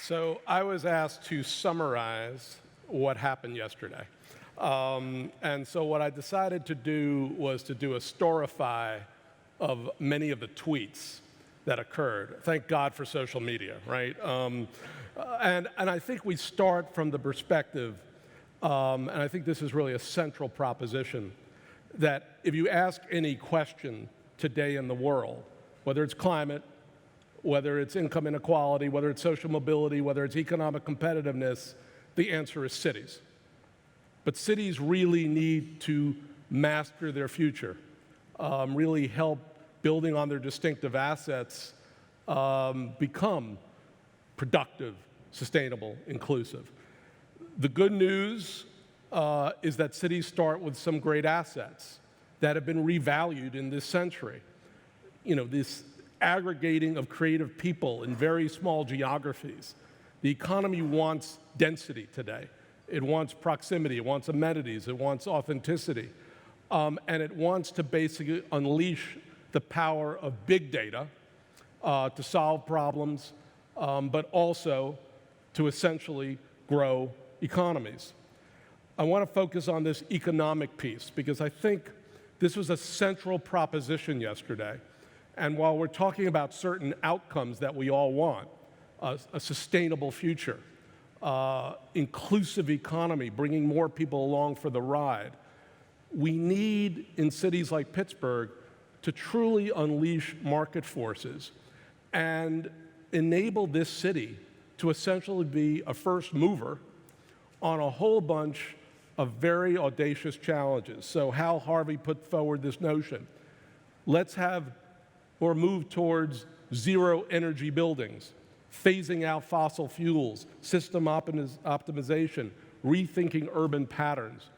So I was asked to summarize what happened yesterday. And so what I decided to do was to do a storify of many of the tweets that occurred. Thank God for social media, right? And I think we start from the perspective, and I think this is really a central proposition, that if you ask any question today in the world, whether it's climate, whether it's income inequality, whether it's social mobility, whether it's economic competitiveness, the answer is cities. But cities really need to master their future, really help building on their distinctive assets become productive, sustainable, inclusive. The good news is that cities start with some great assets that have been revalued in this century. You know, this aggregating of creative people in very small geographies. The economy wants density today. It wants proximity, it wants amenities, it wants authenticity, and it wants to basically unleash the power of big data to solve problems, but also to essentially grow economies. I want to focus on this economic piece because I think this was a central proposition yesterday. And while we're talking about certain outcomes that we all want, a sustainable future, inclusive economy, bringing more people along for the ride, we need, in cities like Pittsburgh, to truly unleash market forces and enable this city to essentially be a first mover on a whole bunch of very audacious challenges. So Hal Harvey put forward this notion. Let's have or move towards zero energy buildings, phasing out fossil fuels, system optimization, rethinking urban patterns.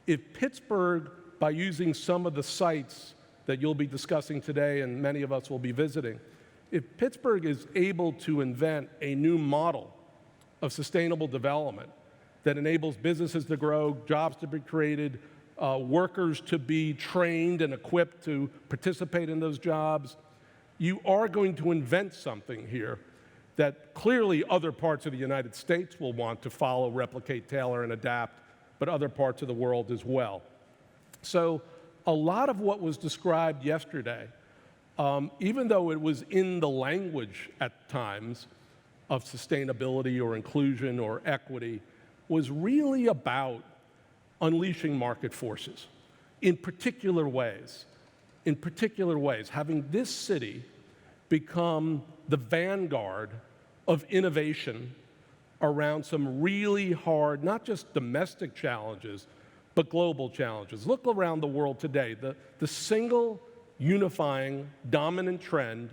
If Pittsburgh, by using some of the sites that you'll be discussing today and many of us will be visiting, if Pittsburgh is able to invent a new model of sustainable development that enables businesses to grow, jobs to be created, workers to be trained and equipped to participate in those jobs, you are going to invent something here that clearly other parts of the United States will want to follow, replicate, tailor, and adapt, but other parts of the world as well. So a lot of what was described yesterday, even though it was in the language at times of sustainability or inclusion or equity, was really about unleashing market forces in particular ways, having this city become the vanguard of innovation around some really hard, not just domestic challenges, but global challenges. Look around the world today. The single unifying dominant trend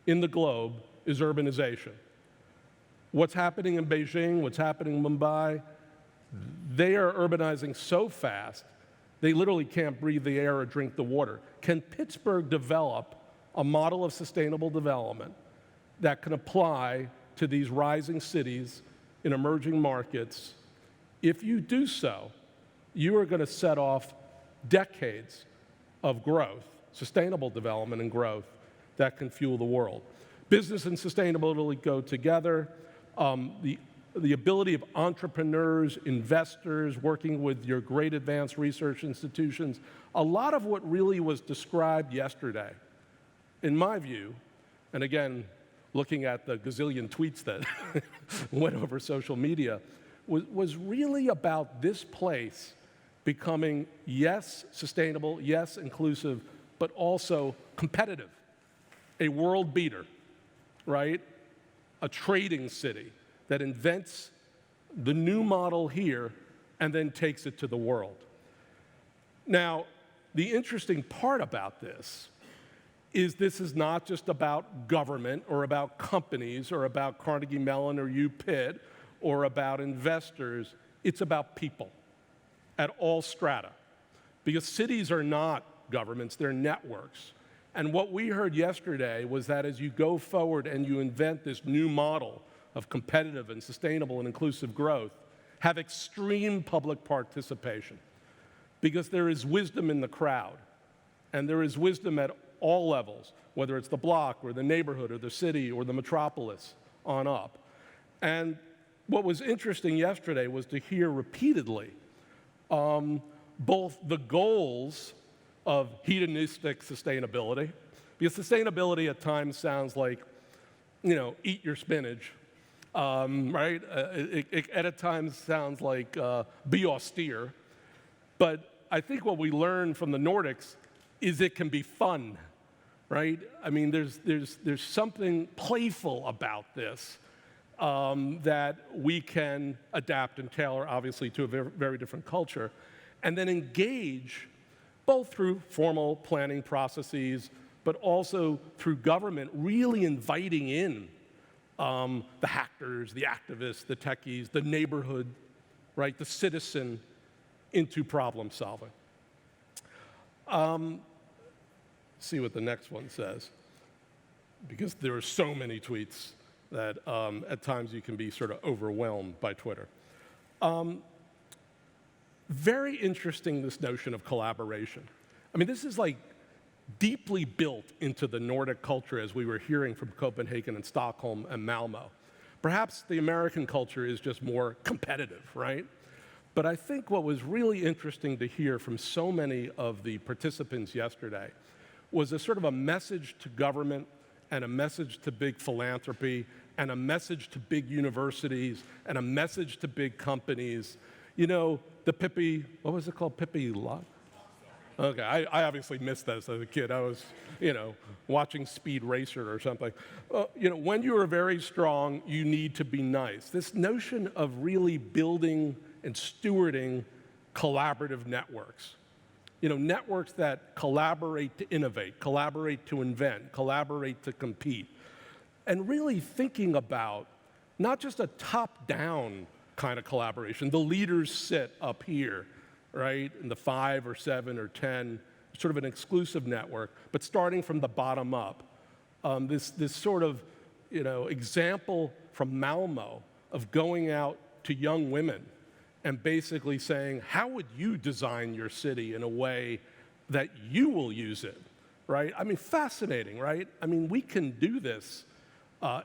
in the globe is urbanization. What's happening in Beijing, what's happening in Mumbai, they are urbanizing so fast, they literally can't breathe the air or drink the water. Can Pittsburgh develop a model of sustainable development that can apply to these rising cities in emerging markets? If you do so, you are going to set off decades of growth, sustainable development and growth that can fuel the world. Business and sustainability go together. The ability of entrepreneurs, investors, working with your great advanced research institutions, a lot of what really was described yesterday, in my view, and again, looking at the gazillion tweets that went over social media, was really about this place becoming, yes, sustainable, yes, inclusive, but also competitive, a world beater, right? A trading city that invents the new model here and then takes it to the world. Now, the interesting part about this is not just about government or about companies or about Carnegie Mellon or UPitt or about investors. It's about people at all strata. Because cities are not governments, they're networks. And what we heard yesterday was that as you go forward and you invent this new model of competitive and sustainable and inclusive growth, have extreme public participation. Because there is wisdom in the crowd, and there is wisdom at all levels, whether it's the block or the neighborhood or the city or the metropolis on up. And what was interesting yesterday was to hear repeatedly both the goals of hedonistic sustainability, because sustainability at times sounds like, eat your spinach, right? It at times sounds like be austere. But I think what we learned from the Nordics is it can be fun, right? I mean, there's something playful about this that we can adapt and tailor, obviously, to a very, very different culture, and then engage both through formal planning processes, but also through government really inviting in the hackers, the activists, the techies, the neighborhood, right, the citizen into problem solving. See what the next one says, because there are so many tweets that at times you can be sort of overwhelmed by Twitter. Very interesting, this notion of collaboration. I mean, this is like deeply built into the Nordic culture, as we were hearing from Copenhagen and Stockholm and Malmo. Perhaps the American culture is just more competitive, right? But I think what was really interesting to hear from so many of the participants yesterday was a sort of a message to government and a message to big philanthropy and a message to big universities and a message to big companies. The Pippi, what was it called? Pippi Lock? Okay, I obviously missed this as a kid. I was, watching Speed Racer or something. When you are very strong, you need to be nice. This notion of really building and stewarding collaborative networks. Networks that collaborate to innovate, collaborate to invent, collaborate to compete. And really thinking about not just a top-down kind of collaboration. The leaders sit up here, right, in the 5 or 7 or 10, sort of an exclusive network, but starting from the bottom up. This sort of, example from Malmo of going out to young women and basically saying, how would you design your city in a way that you will use it, right? I mean, fascinating, right? I mean, we can do this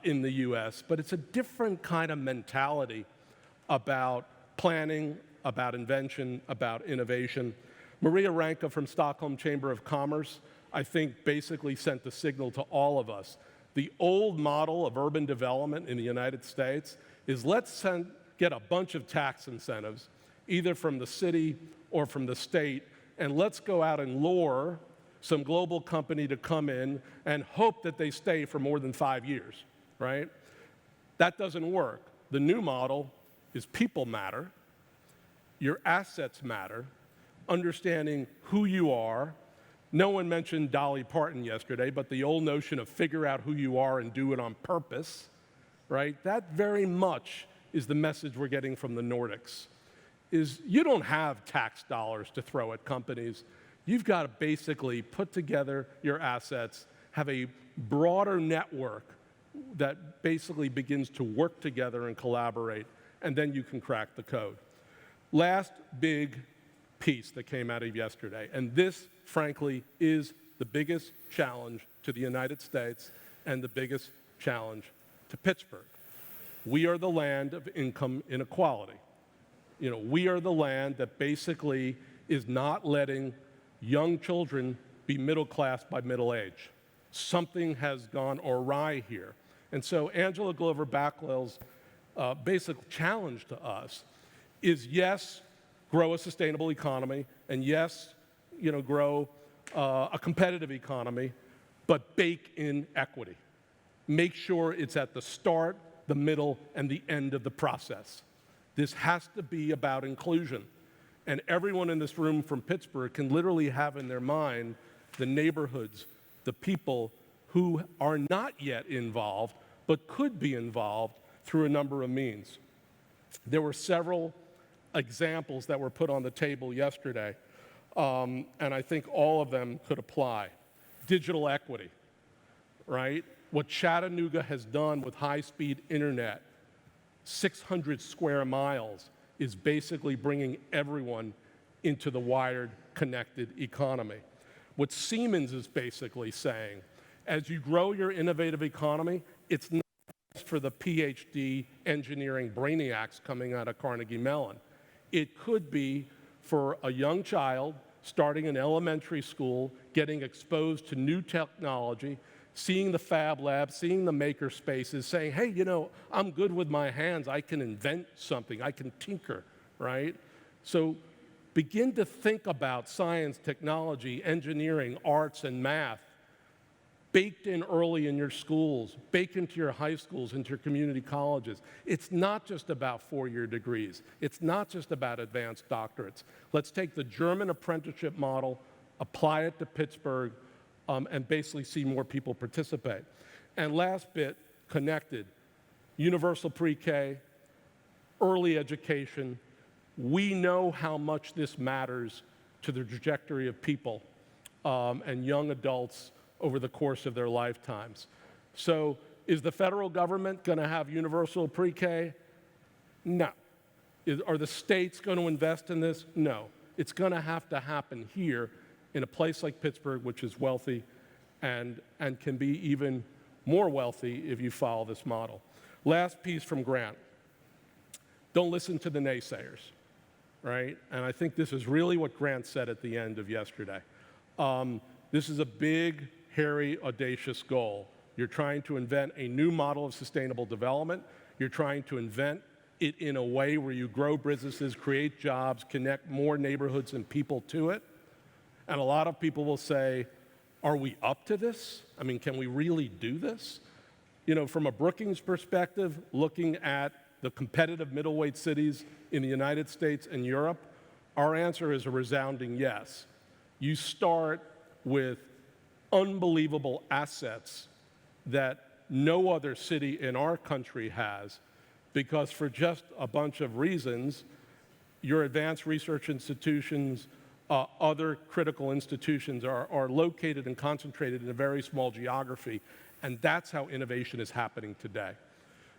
in the US, but it's a different kind of mentality about planning, about invention, about innovation. Maria Ranka from Stockholm Chamber of Commerce, I think, basically sent the signal to all of us. The old model of urban development in the United States is let's get a bunch of tax incentives, either from the city or from the state, and let's go out and lure some global company to come in and hope that they stay for more than 5 years, right? That doesn't work. The new model is people matter, your assets matter, understanding who you are. No one mentioned Dolly Parton yesterday, but the old notion of figure out who you are and do it on purpose, right? That very much is the message we're getting from the Nordics, is you don't have tax dollars to throw at companies. You've got to basically put together your assets, have a broader network that basically begins to work together and collaborate, and then you can crack the code. Last big piece that came out of yesterday, and this, frankly, is the biggest challenge to the United States and the biggest challenge to Pittsburgh. We are the land of income inequality. We are the land that basically is not letting young children be middle class by middle age. Something has gone awry here. And so Angela Glover-Backwell's basic challenge to us is, yes, grow a sustainable economy, and yes, grow a competitive economy, but bake in equity. Make sure it's at the start, the middle, and the end of the process. This has to be about inclusion. And everyone in this room from Pittsburgh can literally have in their mind the neighborhoods, the people who are not yet involved, but could be involved through a number of means. There were several examples that were put on the table yesterday, and I think all of them could apply. Digital equity, right? What Chattanooga has done with high-speed internet, 600 square miles, is basically bringing everyone into the wired, connected economy. What Siemens is basically saying, as you grow your innovative economy, it's not just for the PhD engineering brainiacs coming out of Carnegie Mellon. It could be for a young child starting in elementary school, getting exposed to new technology, seeing the fab lab, seeing the maker spaces, saying, hey, you know, I'm good with my hands. I can invent something. I can tinker, right? So begin to think about science, technology, engineering, arts, and math baked in early in your schools, baked into your high schools, into your community colleges. It's not just about four-year degrees. It's not just about advanced doctorates. Let's take the German apprenticeship model, apply it to Pittsburgh, and basically see more people participate. And last bit, connected, universal pre-K, early education. We know how much this matters to the trajectory of people and young adults over the course of their lifetimes. So is the federal government going to have universal pre-K? No. Are the states going to invest in this? No. It's going to happen here in a place like Pittsburgh, which is wealthy and can be even more wealthy if you follow this model. Last piece from Grant. Don't listen to the naysayers, right? And I think this is really what Grant said at the end of yesterday. This is a big, hairy, audacious goal. You're trying to invent a new model of sustainable development. You're trying to invent it in a way where you grow businesses, create jobs, connect more neighborhoods and people to it. And a lot of people will say, are we up to this? I mean, can we really do this? You know, from a Brookings perspective, looking at the competitive middleweight cities in the United States and Europe, our answer is a resounding yes. You start with unbelievable assets that no other city in our country has, because for just a bunch of reasons, your advanced research institutions, other critical institutions are located and concentrated in a very small geography, and that's how innovation is happening today.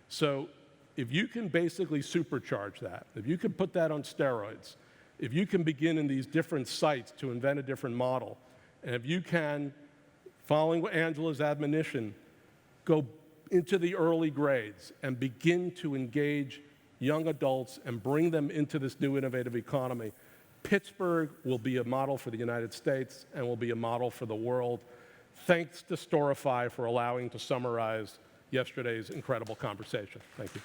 So if you can basically supercharge that, if you can put that on steroids, if you can begin in these different sites to invent a different model, and if you can, following Angela's admonition, go into the early grades and begin to engage young adults and bring them into this new innovative economy, Pittsburgh will be a model for the United States and will be a model for the world. Thanks to Storify for allowing to summarize yesterday's incredible conversation. Thank you.